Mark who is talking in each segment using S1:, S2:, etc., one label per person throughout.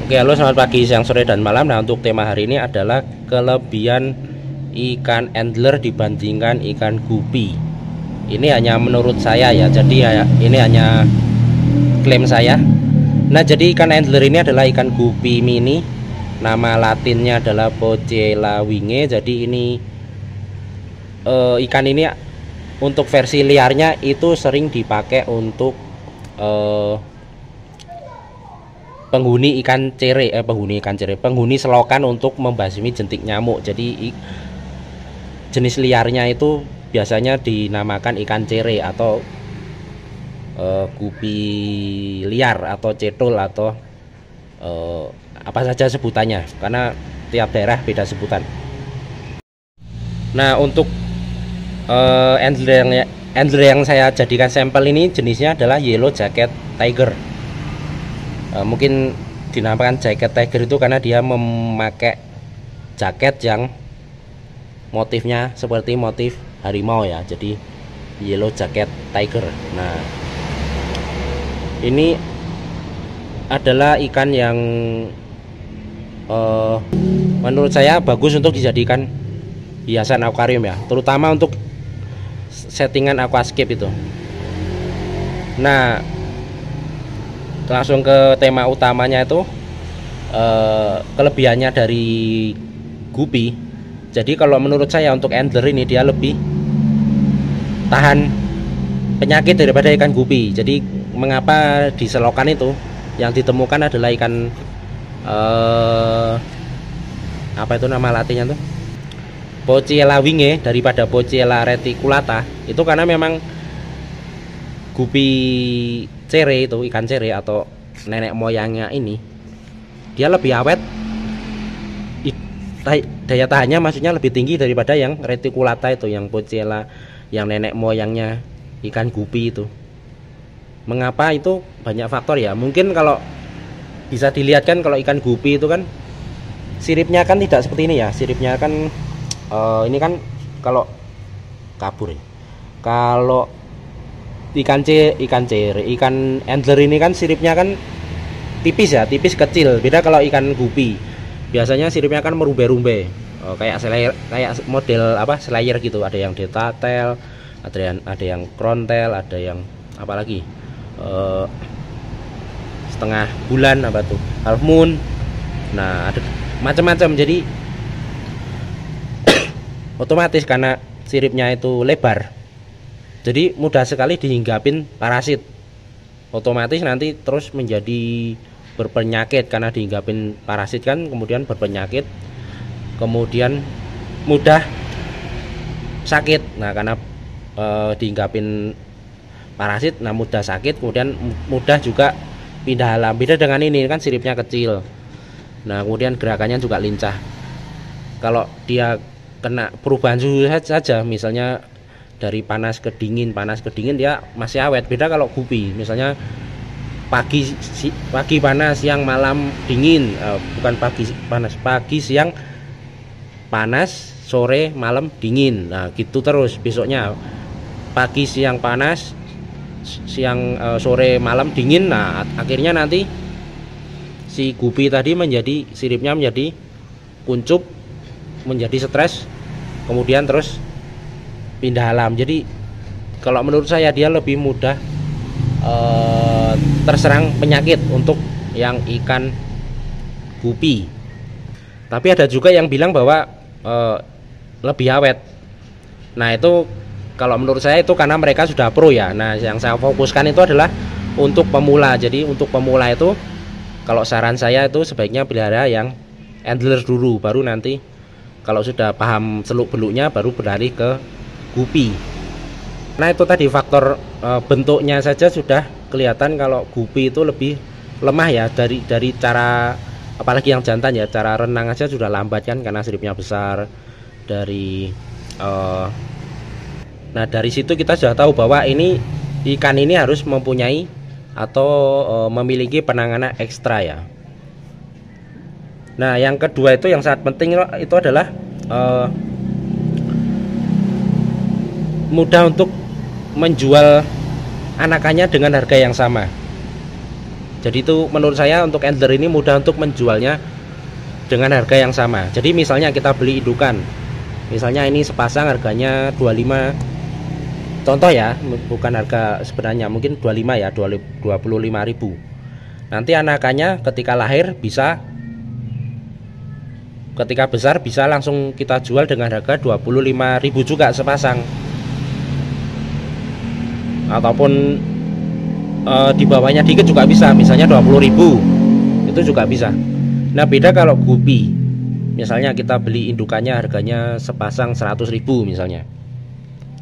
S1: Oke, halo, selamat pagi, siang, sore, dan malam. Nah, untuk tema hari ini adalah kelebihan ikan Angler dibandingkan ikan gupi. Ini hanya menurut saya ya, jadi ya, ini hanya klaim saya. Nah, jadi ikan Angler ini adalah ikan gupi mini. Nama latinnya adalah Poecella winge. Jadi ini ikan ini untuk versi liarnya itu sering dipakai untuk penghuni selokan untuk membasmi jentik nyamuk. Jadi jenis liarnya itu biasanya dinamakan ikan cere atau gupi liar atau cetul atau apa saja sebutannya, karena tiap daerah beda sebutan. Nah, untuk angler yang saya jadikan sampel ini jenisnya adalah yellow jacket tiger. Mungkin dinamakan jacket tiger itu karena dia memakai jaket yang motifnya seperti motif harimau ya, jadi yellow jacket tiger. Nah, ini adalah ikan yang menurut saya bagus untuk dijadikan hiasan akuarium ya, terutama untuk settingan aquascape itu. Nah, langsung ke tema utamanya itu kelebihannya dari gupi. Jadi kalau menurut saya untuk angler ini dia lebih tahan penyakit daripada ikan gupi. Jadi mengapa di selokan itu yang ditemukan adalah ikan apa itu nama latinnya tuh, Poecella winge daripada Poecella reticulata. Itu karena memang gupi cere itu, ikan cere atau nenek moyangnya ini, dia lebih awet, daya tahannya maksudnya lebih tinggi daripada yang reticulata itu, yang Poecella yang nenek moyangnya ikan gupi itu. Mengapa? Itu banyak faktor ya. Mungkin kalau bisa dilihat kan, kalau ikan gupi itu kan siripnya kan tidak seperti ini ya. Siripnya kan ini kan kalau kabur ya. Kalau ikan angler ini kan siripnya kan tipis ya, tipis kecil. Beda kalau ikan gupi, biasanya siripnya kan merumbe-rumbe, kayak model apa, slayer gitu. Ada yang detail, ada yang krontel, ada yang apa lagi, setengah bulan, apa tuh, half moon. Nah, ada macam-macam. Jadi otomatis karena siripnya itu lebar, jadi mudah sekali dihinggapin parasit. Otomatis nanti terus menjadi berpenyakit karena dihinggapin parasit kan, kemudian berpenyakit, kemudian mudah sakit. Nah, karena dihinggapin parasit, nah mudah sakit, kemudian mudah juga pindah alam. Beda dengan ini kan siripnya kecil. Nah, kemudian gerakannya juga lincah. Kalau dia kena perubahan suhu saja, misalnya dari panas ke dingin dia masih awet. Beda kalau gupi, misalnya pagi panas, siang malam dingin, bukan pagi siang panas, sore malam dingin. Nah, gitu terus, besoknya pagi siang panas, siang sore malam dingin. Nah, akhirnya nanti si gupi tadi siripnya menjadi kuncup, menjadi stres, kemudian terus pindah alam. Jadi kalau menurut saya dia lebih mudah terserang penyakit untuk yang ikan gupi. Tapi ada juga yang bilang bahwa lebih awet. Nah, itu kalau menurut saya itu karena mereka sudah pro ya. Nah, yang saya fokuskan itu adalah untuk pemula. Jadi untuk pemula itu, kalau saran saya itu sebaiknya pelihara yang angler dulu, baru nanti kalau sudah paham seluk beluknya baru beralih ke gupi. Nah, itu tadi faktor bentuknya saja sudah kelihatan kalau gupi itu lebih lemah ya, dari cara, apalagi yang jantan ya, cara renang aja sudah lambat kan karena siripnya besar. Nah, dari situ kita sudah tahu bahwa ini ikan ini harus mempunyai atau memiliki penanganan ekstra ya. Nah, yang kedua itu yang sangat penting itu adalah mudah untuk menjual anakannya dengan harga yang sama. Jadi itu menurut saya untuk angler ini mudah untuk menjualnya dengan harga yang sama. Jadi misalnya kita beli indukan, misalnya ini sepasang harganya 25, contoh ya, bukan harga sebenarnya, mungkin 25 ya, 25.000. Nanti anakannya ketika lahir bisa, ketika besar bisa langsung kita jual dengan harga 25.000 juga sepasang. Ataupun di bawahnya dikit juga bisa, misalnya 20.000, itu juga bisa. Nah beda kalau gupi, misalnya kita beli indukannya harganya sepasang 100.000 misalnya.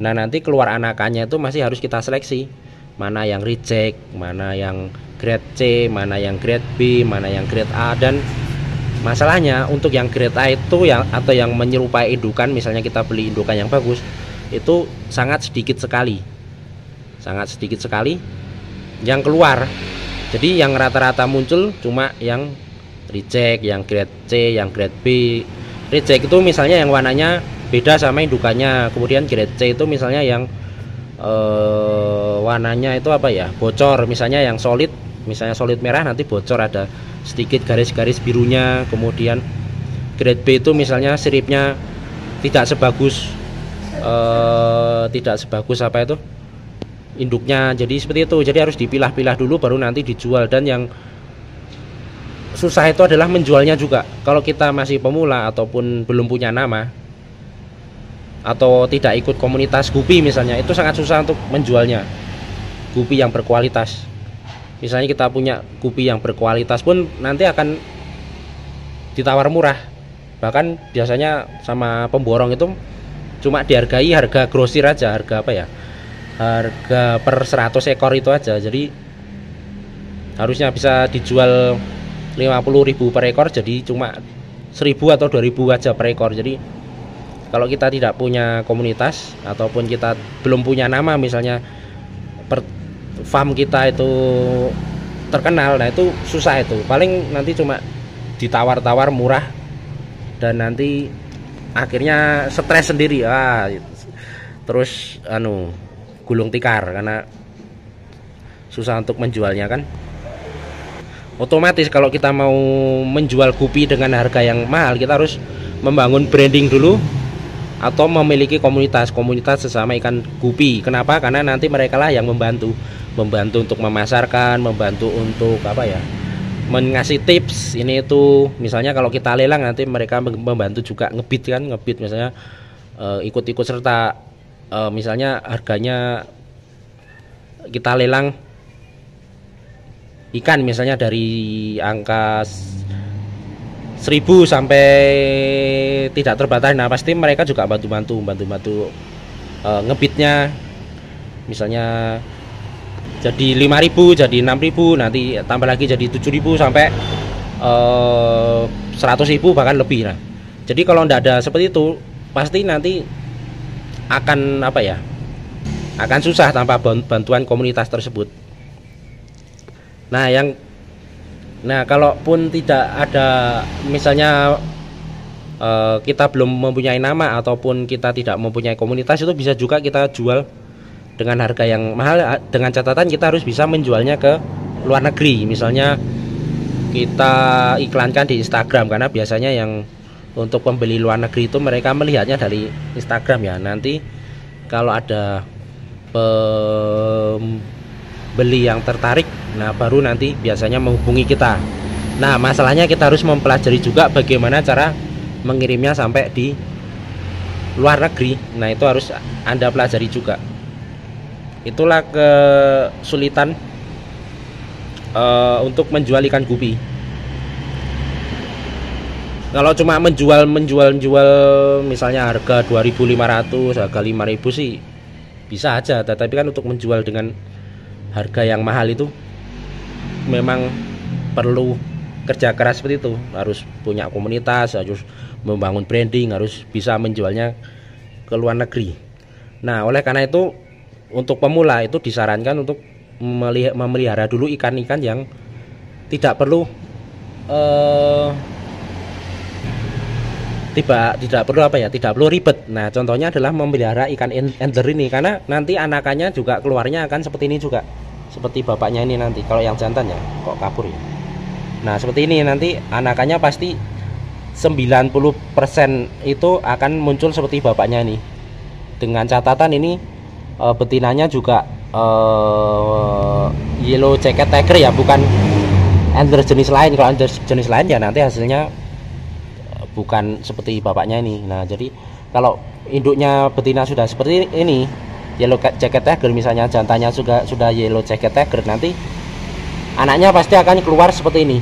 S1: Nah nanti keluar anakannya itu masih harus kita seleksi, mana yang reject, mana yang grade C, mana yang grade B, mana yang grade A. Dan masalahnya untuk yang grade A itu atau yang menyerupai indukan, misalnya kita beli indukan yang bagus, itu sangat sedikit sekali yang keluar. Jadi yang rata-rata muncul cuma yang reject, yang grade C, yang grade B. Reject itu misalnya yang warnanya beda sama indukannya. Kemudian grade C itu misalnya yang warnanya itu apa ya, bocor, misalnya yang solid, misalnya solid merah nanti bocor ada sedikit garis-garis birunya. Kemudian grade B itu misalnya siripnya tidak sebagus apa itu, induknya. Jadi seperti itu. Jadi harus dipilah-pilah dulu baru nanti dijual. Dan yang susah itu adalah menjualnya juga. Kalau kita masih pemula ataupun belum punya nama atau tidak ikut komunitas gupi misalnya, itu sangat susah untuk menjualnya gupi yang berkualitas. Misalnya kita punya gupi yang berkualitas pun nanti akan ditawar murah. Bahkan biasanya sama pemborong itu cuma dihargai harga grosir aja, harga apa ya, harga per 100 ekor itu aja. Jadi harusnya bisa dijual 50.000 per ekor, jadi cuma 1.000 atau 2.000 aja per ekor. Jadi kalau kita tidak punya komunitas ataupun kita belum punya nama, misalnya farm kita itu terkenal, nah itu susah. Itu paling nanti cuma ditawar-tawar murah dan nanti akhirnya stres sendiri, terus gulung tikar karena susah untuk menjualnya kan. Otomatis kalau kita mau menjual gupi dengan harga yang mahal, kita harus membangun branding dulu atau memiliki komunitas sesama ikan gupi. Kenapa? Karena nanti mereka lah yang membantu untuk memasarkan, membantu untuk apa ya, mengasih tips ini itu. Misalnya kalau kita lelang nanti mereka membantu juga ngebit misalnya, ikut-ikut serta. Misalnya harganya kita lelang ikan misalnya dari angka 1.000 sampai tidak terbatas. Nah pasti mereka juga bantu ngebitnya, misalnya jadi 5.000, jadi 6.000, nanti tambah lagi jadi 7.000 sampai 100.000 bahkan lebih. Nah jadi kalau tidak ada seperti itu, pasti nanti akan apa ya, akan susah tanpa bantuan komunitas tersebut. Nah kalaupun tidak ada, misalnya kita belum mempunyai nama ataupun kita tidak mempunyai komunitas, itu bisa juga kita jual dengan harga yang mahal, dengan catatan kita harus bisa menjualnya ke luar negeri. Misalnya kita iklankan di Instagram, karena biasanya yang untuk pembeli luar negeri itu mereka melihatnya dari Instagram ya. Nanti kalau ada pembeli yang tertarik, nah baru nanti biasanya menghubungi kita. Nah masalahnya kita harus mempelajari juga bagaimana cara mengirimnya sampai di luar negeri. Nah itu harus Anda pelajari juga. Itulah kesulitan untuk menjual ikan gupi. Kalau cuma menjual misalnya harga 2.500, harga 5.000 sih bisa aja. Tetapi kan untuk menjual dengan harga yang mahal itu memang perlu kerja keras seperti itu. Harus punya komunitas, harus membangun branding, harus bisa menjualnya ke luar negeri. Nah oleh karena itu untuk pemula itu disarankan untuk memelihara dulu ikan-ikan yang tidak perlu tidak perlu ribet. Nah contohnya adalah memelihara ikan angler ini, karena nanti anakannya juga keluarnya akan seperti ini juga, seperti bapaknya ini nanti. Kalau yang jantan ya kok kabur ya. Nah seperti ini nanti anakannya pasti 90% itu akan muncul seperti bapaknya ini. Dengan catatan ini betinanya juga yellow jacket tiger ya, bukan antler jenis lain. Kalau antler jenis lain ya nanti hasilnya bukan seperti bapaknya ini. Nah jadi kalau induknya betina sudah seperti ini, yellow jacket tiger misalnya, jantannya juga sudah yellow jacket tiger, nanti anaknya pasti akan keluar seperti ini.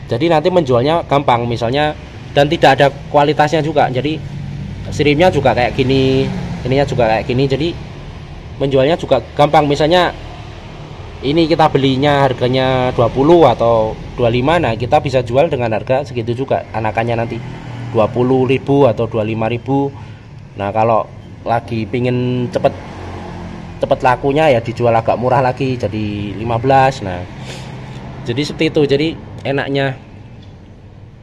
S1: Jadi nanti menjualnya gampang misalnya, dan tidak ada kualitasnya juga. Jadi siripnya juga kayak gini, ininya juga kayak gini, jadi menjualnya juga gampang. Misalnya ini kita belinya harganya 20 atau 25, nah kita bisa jual dengan harga segitu juga anakannya nanti 20.000 atau 25.000. Nah kalau lagi pingin cepet lakunya ya dijual agak murah lagi jadi 15. Nah jadi seperti itu. Jadi enaknya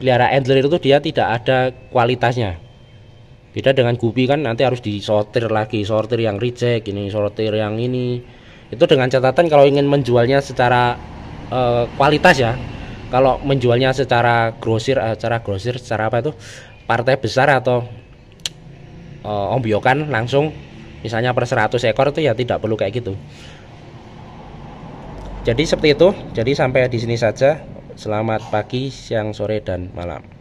S1: pelihara antler itu dia tidak ada kualitasnya. Beda dengan gupi kan nanti harus disortir lagi, sortir yang reject ini, sortir yang ini. Itu dengan catatan kalau ingin menjualnya secara kualitas ya. Kalau menjualnya secara grosir, secara apa itu, partai besar atau ombyokan langsung misalnya per 100 ekor itu ya tidak perlu kayak gitu. Jadi seperti itu. Jadi sampai di sini saja. Selamat pagi, siang, sore, dan malam.